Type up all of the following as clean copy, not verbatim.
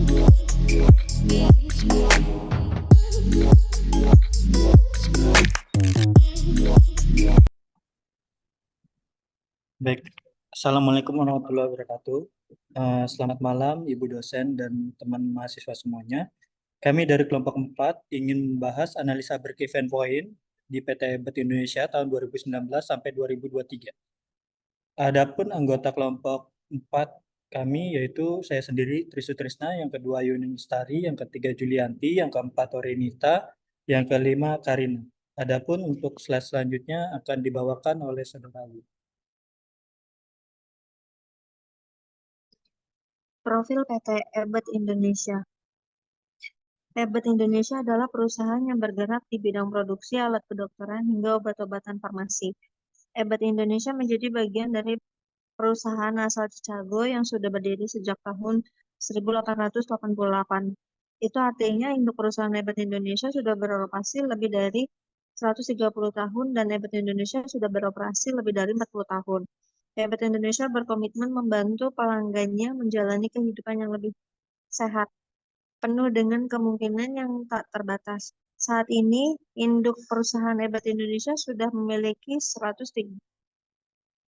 Baik, Assalamualaikum warahmatullahi wabarakatuh. Selamat malam, Ibu dosen dan teman mahasiswa semuanya. Kami dari kelompok 4 ingin membahas analisa break-even point di PT EBET Indonesia tahun 2019 sampai 2023. Adapun anggota kelompok 4 kami yaitu saya sendiri Trisutrisna, yang kedua Yuni Lestari, yang ketiga Julianti, yang keempat Orenita, yang kelima Karina. Adapun untuk slide selanjutnya akan dibawakan oleh Saudara Ayu. Profil PT EBET Indonesia. EBET Indonesia adalah perusahaan yang bergerak di bidang produksi alat kedokteran hingga obat-obatan farmasi. EBET Indonesia menjadi bagian dari perusahaan asal Chicago yang sudah berdiri sejak tahun 1888. Itu artinya induk perusahaan EBET Indonesia sudah beroperasi lebih dari 130 tahun dan EBET Indonesia sudah beroperasi lebih dari 40 tahun. EBET Indonesia berkomitmen membantu pelanggannya menjalani kehidupan yang lebih sehat, penuh dengan kemungkinan yang tak terbatas. Saat ini, induk perusahaan EBET Indonesia sudah memiliki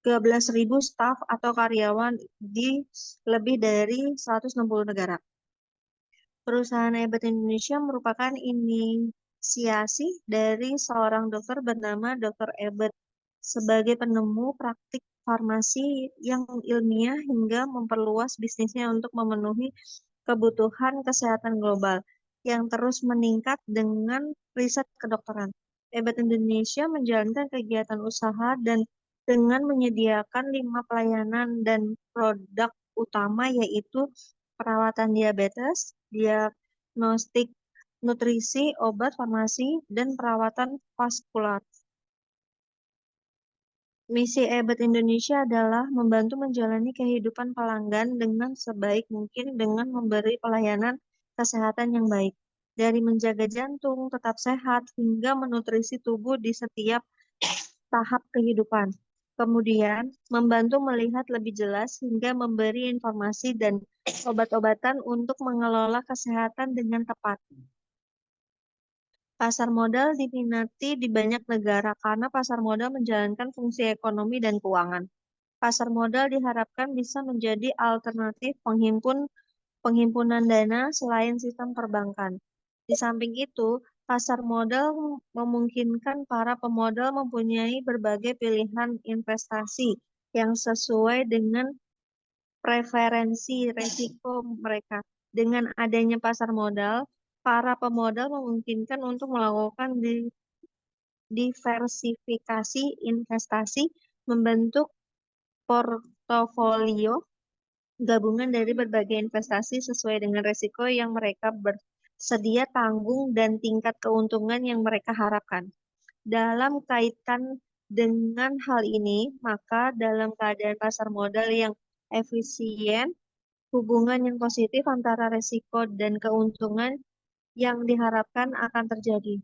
13.000 staf atau karyawan di lebih dari 160 negara. Perusahaan EBET Indonesia merupakan inisiasi dari seorang dokter bernama Dr. EBET sebagai penemu praktik farmasi yang ilmiah hingga memperluas bisnisnya untuk memenuhi kebutuhan kesehatan global yang terus meningkat dengan riset kedokteran. EBET Indonesia menjalankan kegiatan usaha dan dengan menyediakan 5 pelayanan dan produk utama, yaitu perawatan diabetes, diagnostik nutrisi, obat farmasi, dan perawatan vaskular. Misi EBET Indonesia adalah membantu menjalani kehidupan pelanggan dengan sebaik mungkin dengan memberi pelayanan kesehatan yang baik, dari menjaga jantung tetap sehat hingga menutrisi tubuh di setiap tahap kehidupan. Kemudian, membantu melihat lebih jelas hingga memberi informasi dan obat-obatan untuk mengelola kesehatan dengan tepat. Pasar modal diminati di banyak negara karena pasar modal menjalankan fungsi ekonomi dan keuangan. Pasar modal diharapkan bisa menjadi alternatif penghimpunan dana selain sistem perbankan. Di samping itu, pasar modal memungkinkan para pemodal mempunyai berbagai pilihan investasi yang sesuai dengan preferensi risiko mereka. Dengan adanya pasar modal, para pemodal memungkinkan untuk melakukan diversifikasi investasi, membentuk portofolio gabungan dari berbagai investasi sesuai dengan risiko yang mereka bersedia tanggung dan tingkat keuntungan yang mereka harapkan. Dalam kaitan dengan hal ini, maka dalam keadaan pasar modal yang efisien, hubungan yang positif antara risiko dan keuntungan yang diharapkan akan terjadi.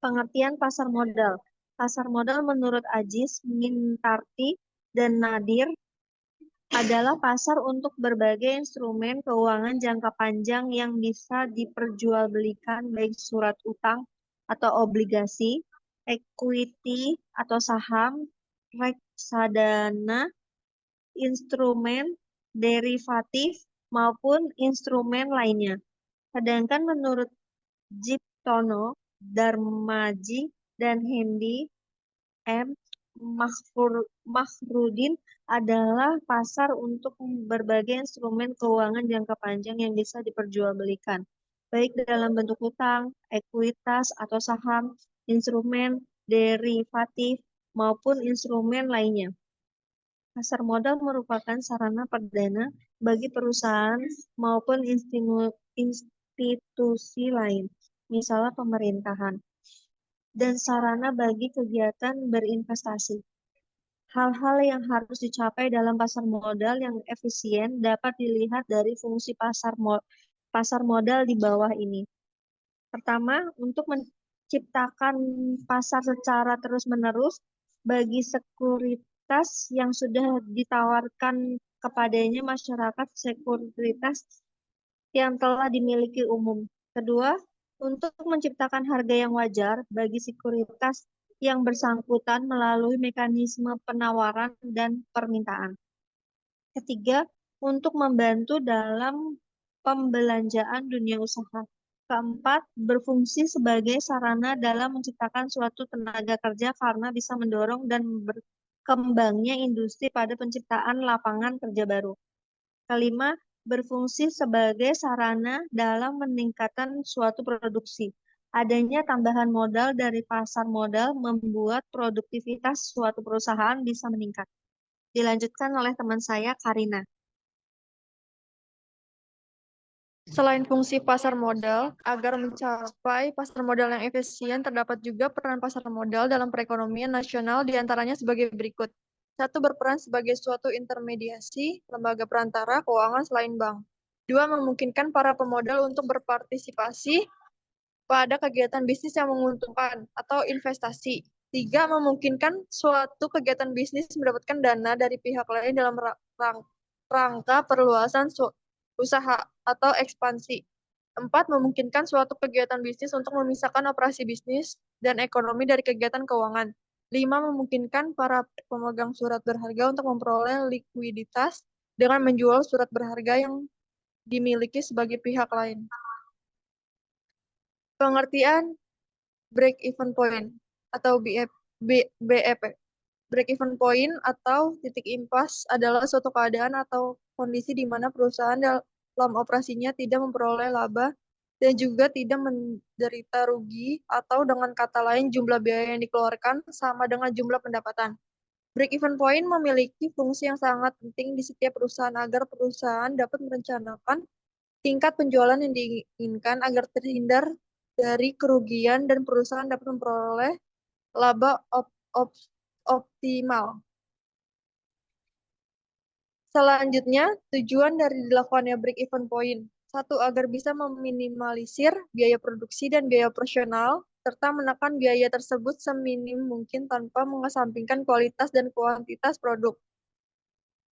Pengertian pasar modal. Pasar modal menurut Aziz, Mintarti, dan Nadir adalah pasar untuk berbagai instrumen keuangan jangka panjang yang bisa diperjualbelikan, baik surat utang atau obligasi, equity atau saham, reksadana, instrumen derivatif, maupun instrumen lainnya. Sedangkan menurut Jiptono, Darmaji, dan Hendy M. Makhrudin adalah pasar untuk berbagai instrumen keuangan jangka panjang yang bisa diperjualbelikan, baik dalam bentuk hutang, ekuitas atau saham, instrumen derivatif, maupun instrumen lainnya. Pasar modal merupakan sarana perdana bagi perusahaan maupun institusi lain, misalnya pemerintahan, dan sarana bagi kegiatan berinvestasi. Hal-hal yang harus dicapai dalam pasar modal yang efisien dapat dilihat dari fungsi pasar modal di bawah ini. Pertama, untuk menciptakan pasar secara terus-menerus bagi sekuritas yang sudah ditawarkan kepadanya masyarakat sekuritas yang telah dimiliki umum. Kedua, untuk menciptakan harga yang wajar bagi sekuritas yang bersangkutan melalui mekanisme penawaran dan permintaan. Ketiga, untuk membantu dalam pembelanjaan dunia usaha. Keempat, berfungsi sebagai sarana dalam menciptakan suatu tenaga kerja karena bisa mendorong dan berkembangnya industri pada penciptaan lapangan kerja baru. Kelima, berfungsi sebagai sarana dalam meningkatkan suatu produksi. Adanya tambahan modal dari pasar modal membuat produktivitas suatu perusahaan bisa meningkat. Dilanjutkan oleh teman saya, Karina. Selain fungsi pasar modal, agar mencapai pasar modal yang efisien, terdapat juga peran pasar modal dalam perekonomian nasional, diantaranya sebagai berikut. Satu, berperan sebagai suatu intermediasi, lembaga perantara keuangan selain bank. Dua, memungkinkan para pemodal untuk berpartisipasi pada kegiatan bisnis yang menguntungkan atau investasi. Tiga, memungkinkan suatu kegiatan bisnis mendapatkan dana dari pihak lain dalam rangka perluasan usaha atau ekspansi. Empat, memungkinkan suatu kegiatan bisnis untuk memisahkan operasi bisnis dan ekonomi dari kegiatan keuangan. Lima, memungkinkan para pemegang surat berharga untuk memperoleh likuiditas dengan menjual surat berharga yang dimiliki sebagai pihak lain. Pengertian break-even point atau BEP. Break-even point atau titik impas adalah suatu keadaan atau kondisi di mana perusahaan dalam operasinya tidak memperoleh laba dan juga tidak menderita rugi, atau dengan kata lain jumlah biaya yang dikeluarkan sama dengan jumlah pendapatan. Break-even point memiliki fungsi yang sangat penting di setiap perusahaan agar perusahaan dapat merencanakan tingkat penjualan yang diinginkan agar terhindar dari kerugian dan perusahaan dapat memperoleh laba optimal. Selanjutnya, tujuan dari dilakukannya break-even point. Satu, agar bisa meminimalisir biaya produksi dan biaya operasional, serta menekan biaya tersebut seminim mungkin tanpa mengesampingkan kualitas dan kuantitas produk.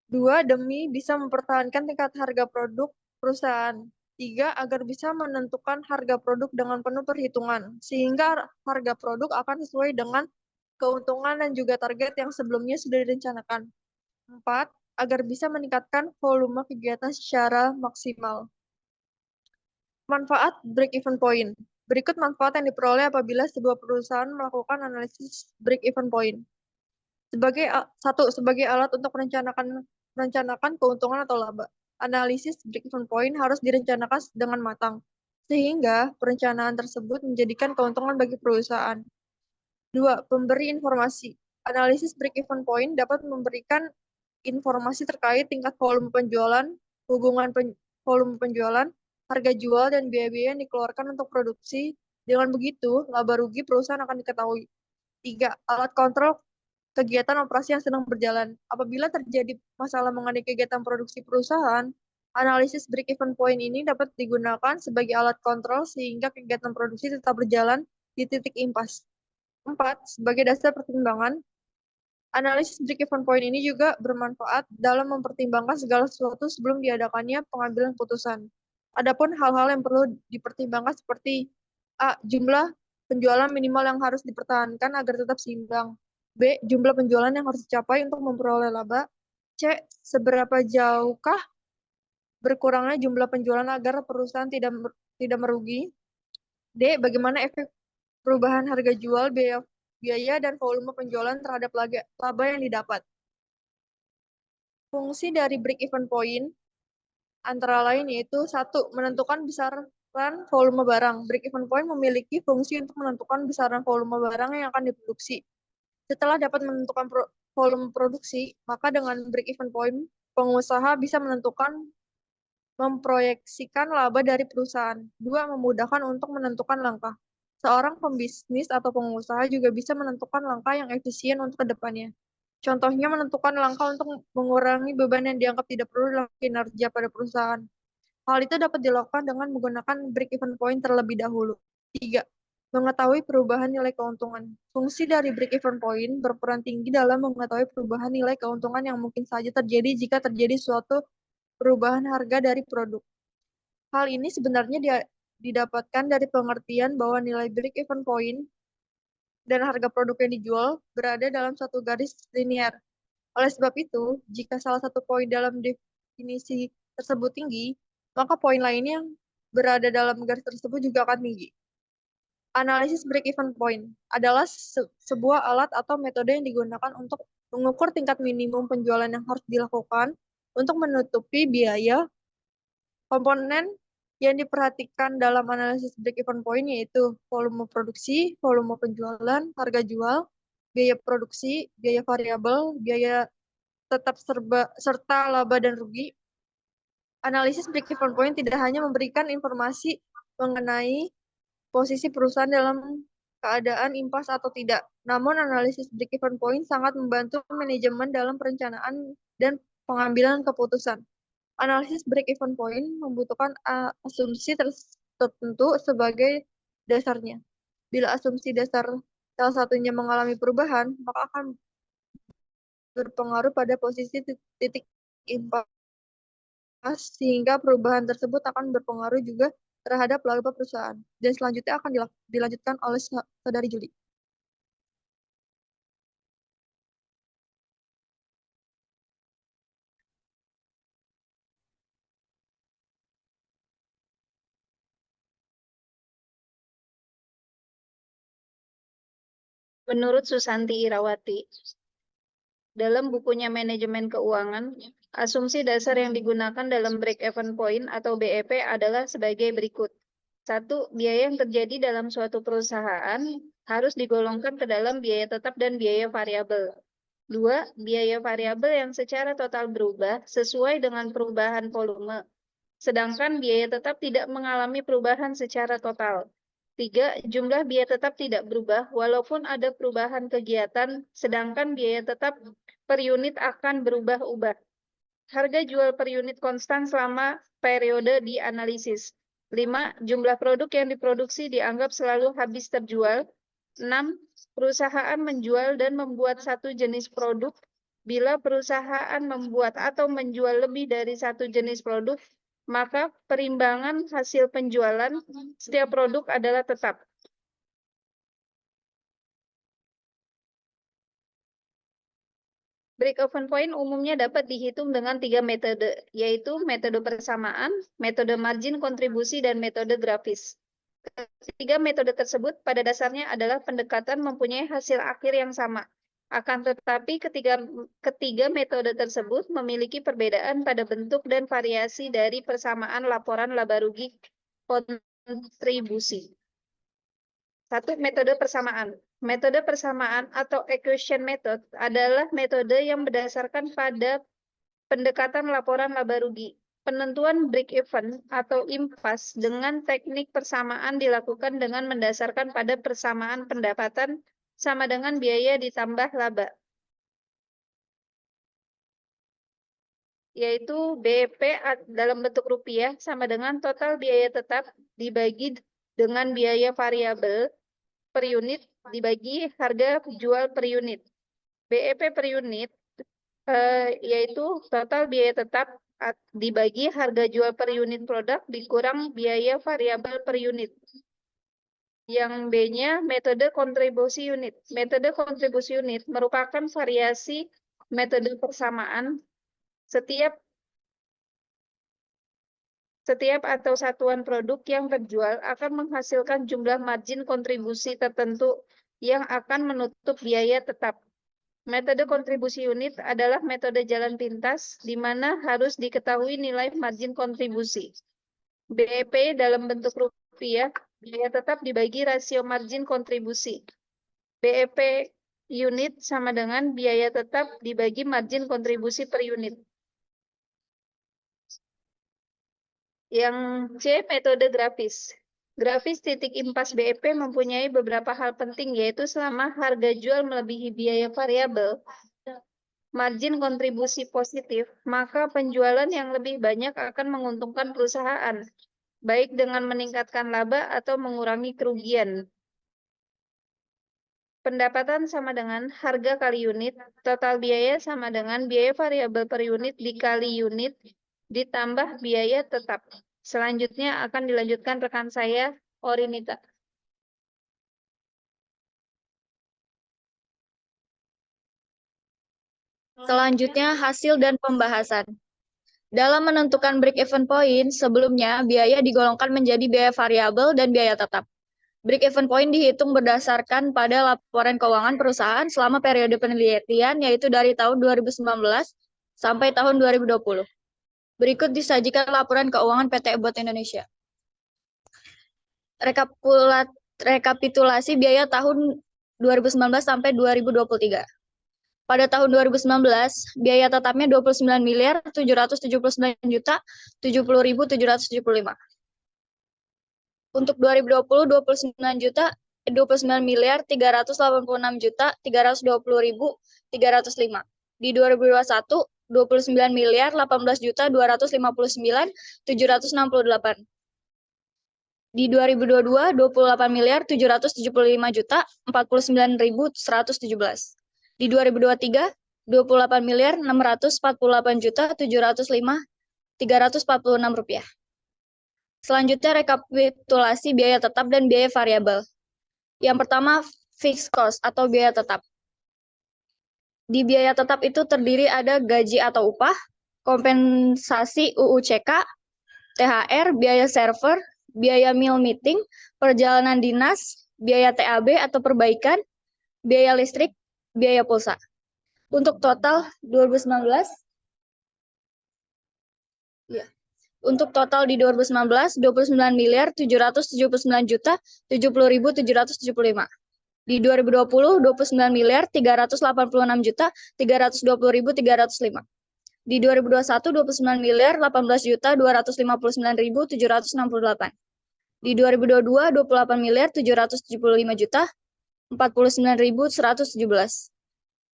Dua, demi bisa mempertahankan tingkat harga produk perusahaan. Tiga, agar bisa menentukan harga produk dengan penuh perhitungan, sehingga harga produk akan sesuai dengan keuntungan dan juga target yang sebelumnya sudah direncanakan. Empat, agar bisa meningkatkan volume kegiatan secara maksimal. Manfaat break-even point. Berikut manfaat yang diperoleh apabila sebuah perusahaan melakukan analisis break-even point. Sebagai alat untuk merencanakan keuntungan atau laba. Analisis break-even point harus direncanakan dengan matang, sehingga perencanaan tersebut menjadikan keuntungan bagi perusahaan. Dua, pemberi informasi. Analisis break-even point dapat memberikan informasi terkait tingkat volume penjualan, hubungan volume penjualan, harga jual, dan biaya-biaya yang dikeluarkan untuk produksi. Dengan begitu, laba rugi perusahaan akan diketahui. Tiga, alat kontrol kegiatan operasi yang sedang berjalan. Apabila terjadi masalah mengenai kegiatan produksi perusahaan, analisis break-even point ini dapat digunakan sebagai alat kontrol sehingga kegiatan produksi tetap berjalan di titik impas. Empat, sebagai dasar pertimbangan, analisis break-even point ini juga bermanfaat dalam mempertimbangkan segala sesuatu sebelum diadakannya pengambilan putusan. Adapun hal-hal yang perlu dipertimbangkan seperti A. Jumlah penjualan minimal yang harus dipertahankan agar tetap seimbang. B. Jumlah penjualan yang harus dicapai untuk memperoleh laba. C. Seberapa jauhkah berkurangnya jumlah penjualan agar perusahaan tidak merugi. D. Bagaimana efek perubahan harga jual, biaya dan volume penjualan terhadap laba yang didapat. Fungsi dari break-even point antara lain yaitu satu, menentukan besaran volume barang. Break-even point memiliki fungsi untuk menentukan besaran volume barang yang akan diproduksi. Setelah dapat menentukan volume produksi, maka dengan break-even point, pengusaha bisa memproyeksikan laba dari perusahaan. Dua, memudahkan untuk menentukan langkah. Seorang pembisnis atau pengusaha juga bisa menentukan langkah yang efisien untuk kedepannya. Contohnya menentukan langkah untuk mengurangi beban yang dianggap tidak perlu dalam kinerja pada perusahaan. Hal itu dapat dilakukan dengan menggunakan break-even point terlebih dahulu. Tiga, mengetahui perubahan nilai keuntungan. Fungsi dari break-even point berperan tinggi dalam mengetahui perubahan nilai keuntungan yang mungkin saja terjadi jika terjadi suatu perubahan harga dari produk. Hal ini sebenarnya didapatkan dari pengertian bahwa nilai break-even point dan harga produk yang dijual berada dalam satu garis linier. Oleh sebab itu, jika salah satu poin dalam definisi tersebut tinggi, maka poin lainnya yang berada dalam garis tersebut juga akan tinggi. Analisis break-even point adalah sebuah alat atau metode yang digunakan untuk mengukur tingkat minimum penjualan yang harus dilakukan untuk menutupi biaya. Komponen yang diperhatikan dalam analisis break-even point yaitu volume produksi, volume penjualan, harga jual, biaya produksi, biaya variabel, biaya tetap serta laba dan rugi. Analisis break-even point tidak hanya memberikan informasi mengenai posisi perusahaan dalam keadaan impas atau tidak, namun analisis break-even point sangat membantu manajemen dalam perencanaan dan pengambilan keputusan. Analisis break-even point membutuhkan asumsi tertentu sebagai dasarnya. Bila asumsi dasar salah satunya mengalami perubahan, maka akan berpengaruh pada posisi titik impas, sehingga perubahan tersebut akan berpengaruh juga terhadap laba perusahaan. Dan selanjutnya akan dilanjutkan oleh Saudari Juli. Menurut Susanti Irawati, dalam bukunya Manajemen Keuangan, asumsi dasar yang digunakan dalam break-even point atau BEP adalah sebagai berikut. 1. Biaya yang terjadi dalam suatu perusahaan harus digolongkan ke dalam biaya tetap dan biaya variabel. 2. Biaya variabel yang secara total berubah sesuai dengan perubahan volume, sedangkan biaya tetap tidak mengalami perubahan secara total. 3. Jumlah biaya tetap tidak berubah walaupun ada perubahan kegiatan, sedangkan biaya tetap per unit akan berubah-ubah. Harga jual per unit konstan selama periode dianalisis. 5. Jumlah produk yang diproduksi dianggap selalu habis terjual. 6. Perusahaan menjual dan membuat satu jenis produk. Bila perusahaan membuat atau menjual lebih dari satu jenis produk, maka perimbangan hasil penjualan setiap produk adalah tetap. Break-even point umumnya dapat dihitung dengan 3 metode, yaitu metode persamaan, metode margin kontribusi, dan metode grafis. Ketiga metode tersebut pada dasarnya adalah pendekatan mempunyai hasil akhir yang sama. Akan tetapi ketiga metode tersebut memiliki perbedaan pada bentuk dan variasi dari persamaan laporan laba rugi kontribusi. 1. Metode persamaan. Metode persamaan atau equation method adalah metode yang berdasarkan pada pendekatan laporan laba rugi. Penentuan break-even atau impas dengan teknik persamaan dilakukan dengan mendasarkan pada persamaan pendapatan sama dengan biaya ditambah laba, yaitu BEP dalam bentuk rupiah sama dengan total biaya tetap dibagi dengan biaya variabel per unit dibagi harga jual per unit. BEP per unit yaitu total biaya tetap dibagi harga jual per unit produk dikurang biaya variabel per unit. Yang B-nya metode kontribusi unit. Metode kontribusi unit merupakan variasi metode persamaan. Setiap atau satuan produk yang terjual akan menghasilkan jumlah margin kontribusi tertentu yang akan menutup biaya tetap. Metode kontribusi unit adalah metode jalan pintas, di mana harus diketahui nilai margin kontribusi. BEP dalam bentuk rupiah, biaya tetap dibagi rasio margin kontribusi. BEP unit sama dengan biaya tetap dibagi margin kontribusi per unit. Yang C, metode grafis. Grafis titik impas BEP mempunyai beberapa hal penting, yaitu selama harga jual melebihi biaya variabel, margin kontribusi positif, maka penjualan yang lebih banyak akan menguntungkan perusahaan, baik dengan meningkatkan laba atau mengurangi kerugian. Pendapatan sama dengan harga kali unit, total biaya sama dengan biaya variabel per unit dikali unit, ditambah biaya tetap. Selanjutnya akan dilanjutkan rekan saya, Orinita. Selanjutnya, hasil dan pembahasan. Dalam menentukan break-even point, sebelumnya biaya digolongkan menjadi biaya variabel dan biaya tetap. Break-even point dihitung berdasarkan pada laporan keuangan perusahaan selama periode penelitian, yaitu dari tahun 2019 sampai tahun 2020. Berikut disajikan laporan keuangan PT Ebot Indonesia. Rekapitulasi biaya tahun 2019 sampai 2023. Pada tahun 2019, biaya tetapnya 29.779.070.700.705. Untuk 2020, 29.386.320.305. Di 2021, 29.018.259.768. Di 2022, 28.775.049.117. Di 2023, 28.648.705.346 rupiah. Selanjutnya rekapitulasi biaya tetap dan biaya variabel. Yang pertama, fixed cost atau biaya tetap. Di biaya tetap itu terdiri ada gaji atau upah, kompensasi UUCK, THR, biaya server, biaya meal meeting, perjalanan dinas, biaya TAB atau perbaikan, biaya listrik, biaya pulsa. Untuk total 2019, ya. Untuk total di 2019, 29.779.070.705. Di 2020, 29.386.320.305. Di 2021, 29.018.259.768. Di 2022, 28.775.049.117.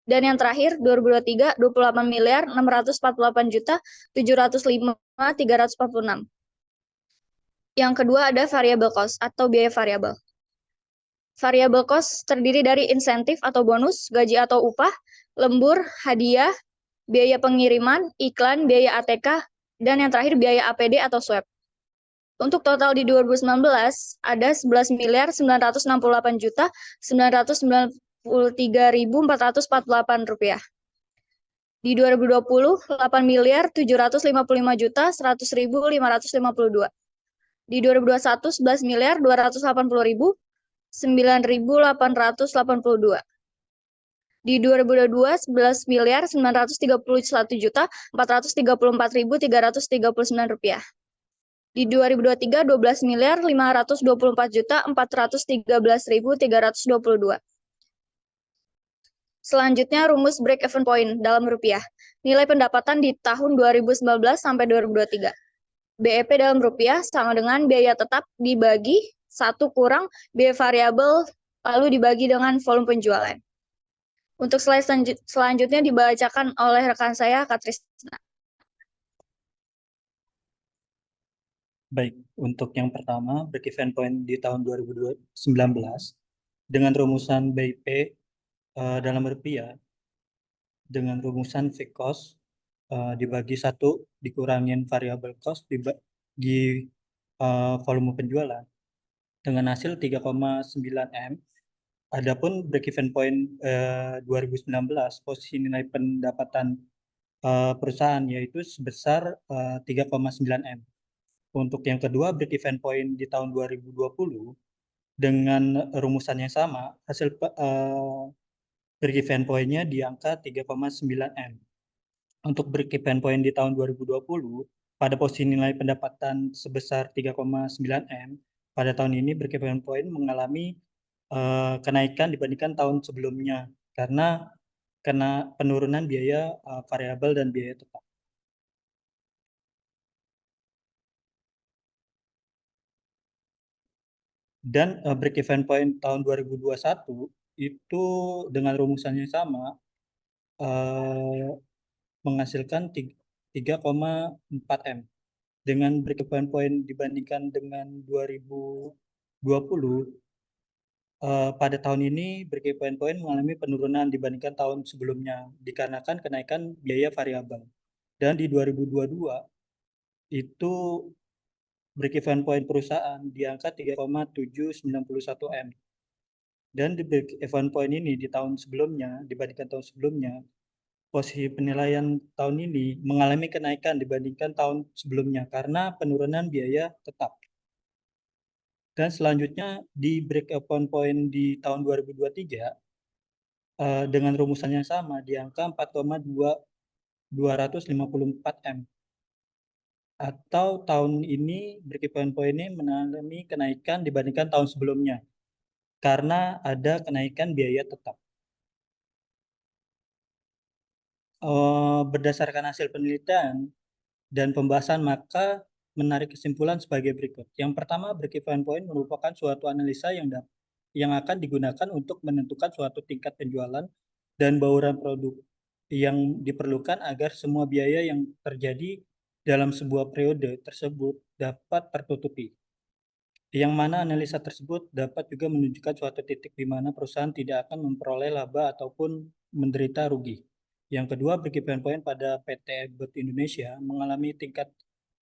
Dan yang terakhir, 2023, 28.648.705.346. Yang kedua ada variable cost atau biaya variabel. Variable cost terdiri dari insentif atau bonus, gaji atau upah, lembur, hadiah, biaya pengiriman, iklan, biaya ATK, dan yang terakhir biaya APD atau swab. Untuk total di 2019 ada 11.968.993.448 rupiah. Di 2020, 8.755.100.552. Di 2021, 11.280.9.882. Di 2022, 11.931.434.339 rupiah. Di 2023, 12.524.413.322. Selanjutnya, rumus break-even point dalam rupiah. Nilai pendapatan di tahun 2019 sampai 2023. BEP dalam rupiah sama dengan biaya tetap dibagi 1 kurang biaya variabel lalu dibagi dengan volume penjualan. Untuk slide selanjutnya dibacakan oleh rekan saya, Kak Trisna. Baik, untuk yang pertama, break-even point di tahun 2019 dengan rumusan BIP dalam rupiah dengan rumusan fixed cost dibagi 1 dikurangin variable cost dibagi volume penjualan dengan hasil 3,9 M. Adapun break-even point 2019 posisi nilai pendapatan perusahaan yaitu sebesar 3,9 M. Untuk yang kedua, break-even point di tahun 2020 dengan rumusan yang sama, hasil break-even point-nya di angka 3,9 M. Untuk break-even point di tahun 2020, pada posisi nilai pendapatan sebesar 3,9 M, pada tahun ini break-even point mengalami kenaikan dibandingkan tahun sebelumnya karena kena penurunan biaya variabel dan biaya tetap. Dan break-even point tahun 2021 itu dengan rumusan yang sama menghasilkan 3,4 M. Dengan break-even point dibandingkan dengan 2020 Pada tahun ini break even point mengalami penurunan dibandingkan tahun sebelumnya dikarenakan kenaikan biaya variabel. Dan di 2022 itu break even point perusahaan di angka 3,791 M. Dan di break even point ini di tahun sebelumnya dibandingkan tahun sebelumnya, posisi penilaian tahun ini mengalami kenaikan dibandingkan tahun sebelumnya karena penurunan biaya tetap. Dan selanjutnya di break even point di tahun 2023 dengan rumusan yang sama di angka 4,254 M. Atau tahun ini break even point ini mengalami kenaikan dibandingkan tahun sebelumnya karena ada kenaikan biaya tetap. Berdasarkan hasil penelitian dan pembahasan maka menarik kesimpulan sebagai berikut. Yang pertama, break even point merupakan suatu analisa yang akan digunakan untuk menentukan suatu tingkat penjualan dan bauran produk yang diperlukan agar semua biaya yang terjadi dalam sebuah periode tersebut dapat tertutupi. Yang mana analisa tersebut dapat juga menunjukkan suatu titik di mana perusahaan tidak akan memperoleh laba ataupun menderita rugi. Yang kedua, break even point pada PT Ebet Indonesia mengalami tingkat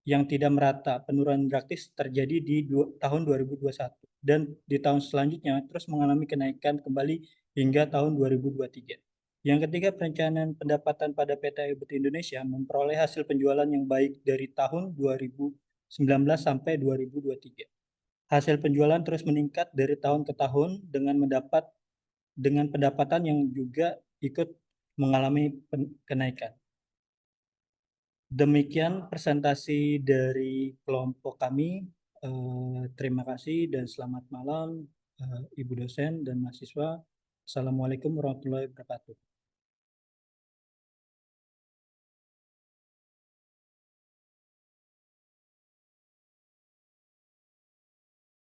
yang tidak merata. Penurunan drastis terjadi di tahun 2021 dan di tahun selanjutnya terus mengalami kenaikan kembali hingga tahun 2023. Yang ketiga, perencanaan pendapatan pada PT Ebet Indonesia memperoleh hasil penjualan yang baik dari tahun 2019 sampai 2023. Hasil penjualan terus meningkat dari tahun ke tahun dengan pendapatan yang juga ikut mengalami kenaikan. Demikian presentasi dari kelompok kami. Terima kasih dan selamat malam Ibu dosen dan mahasiswa. Assalamualaikum warahmatullahi wabarakatuh.